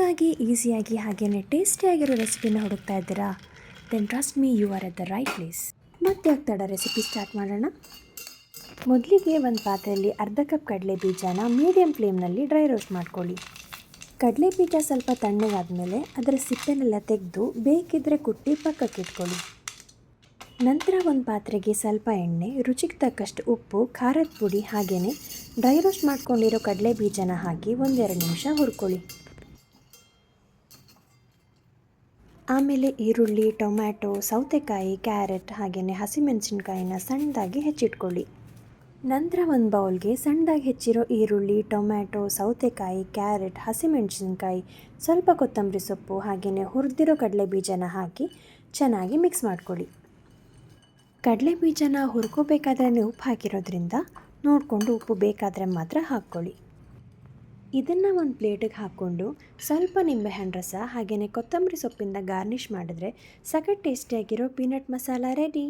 ಕ್ವಿಕ್ಕಾಗಿ ಈಸಿಯಾಗಿ ಹಾಗೆಯೇ ಟೇಸ್ಟಿಯಾಗಿರೋ ರೆಸಿಪಿನ ಹುಡುಕ್ತಾ ಇದ್ದೀರಾ? Then trust me, you are at the right place. ಮತ್ತೆ ಆಗ್ತಾಡ ರೆಸಿಪಿ ಸ್ಟಾರ್ಟ್ ಮಾಡೋಣ. ಮೊದಲಿಗೆ ಒಂದು ಪಾತ್ರೆಯಲ್ಲಿ ಅರ್ಧ ಕಪ್ ಕಡಲೆ ಬೀಜನ ಮೀಡಿಯಮ್ ಫ್ಲೇಮ್ನಲ್ಲಿ ಡ್ರೈ ರೋಸ್ಟ್ ಮಾಡ್ಕೊಳ್ಳಿ. ಕಡಲೆ ಬೀಜ ಸ್ವಲ್ಪ ತಣ್ಣಗಾದ್ಮೇಲೆ ಅದರ ಸಿಪ್ಪೆನೆಲ್ಲ ತೆಗೆದು ಬೇಕಿದ್ದರೆ ಕುಟ್ಟಿ ಪಕ್ಕಕ್ಕೆ ಇಟ್ಕೊಳ್ಳಿ. ನಂತರ ಒಂದು ಪಾತ್ರೆಗೆ ಸ್ವಲ್ಪ ಎಣ್ಣೆ, ರುಚಿಗೆ ತಕ್ಕಷ್ಟು ಉಪ್ಪು, ಖಾರದ ಪುಡಿ ಹಾಗೆಯೇ ಡ್ರೈ ರೋಸ್ಟ್ ಮಾಡ್ಕೊಂಡಿರೋ ಕಡಲೆ ಬೀಜನ ಹಾಕಿ 1-2 ನಿಮಿಷ ಹುರ್ಕೊಳ್ಳಿ. ಆಮೇಲೆ ಈರುಳ್ಳಿ, ಟೊಮ್ಯಾಟೊ, ಸೌತೆಕಾಯಿ, ಕ್ಯಾರೆಟ್ ಹಾಗೆಯೇ ಹಸಿಮೆಣಸಿನ್ಕಾಯಿನ ಸಣ್ಣದಾಗಿ ಹೆಚ್ಚಿಟ್ಕೊಳ್ಳಿ. ನಂತರ ಒಂದು ಬೌಲ್ಗೆ ಸಣ್ಣದಾಗಿ ಹೆಚ್ಚಿರೋ ಈರುಳ್ಳಿ, ಟೊಮ್ಯಾಟೊ, ಸೌತೆಕಾಯಿ, ಕ್ಯಾರೆಟ್, ಹಸಿಮೆಣಸಿನ್ಕಾಯಿ, ಸ್ವಲ್ಪ ಕೊತ್ತಂಬರಿ ಸೊಪ್ಪು ಹಾಗೆಯೇ ಹುರಿದಿರೋ ಕಡಲೆ ಬೀಜನ ಹಾಕಿ ಚೆನ್ನಾಗಿ ಮಿಕ್ಸ್ ಮಾಡ್ಕೊಳ್ಳಿ. ಕಡಲೆ ಬೀಜನ ಹುರ್ಕೋಬೇಕಾದ್ರೆ ಉಪ್ಪು ಹಾಕಿರೋದ್ರಿಂದ ನೋಡಿಕೊಂಡು ಉಪ್ಪು ಬೇಕಾದರೆ ಮಾತ್ರ ಹಾಕ್ಕೊಳ್ಳಿ. ಇದನ್ನು ಒಂದು ಪ್ಲೇಟಿಗೆ ಹಾಕ್ಕೊಂಡು ಸ್ವಲ್ಪ ನಿಂಬೆಹಣ್ಣು ರಸ ಹಾಗೆಯೇ ಕೊತ್ತಂಬರಿ ಸೊಪ್ಪಿಂದ ಗಾರ್ನಿಷ್ ಮಾಡಿದ್ರೆ ಸಖತ್ ಟೇಸ್ಟಿಯಾಗಿರೋ ಪೀನಟ್ ಮಸಾಲ ರೆಡಿ.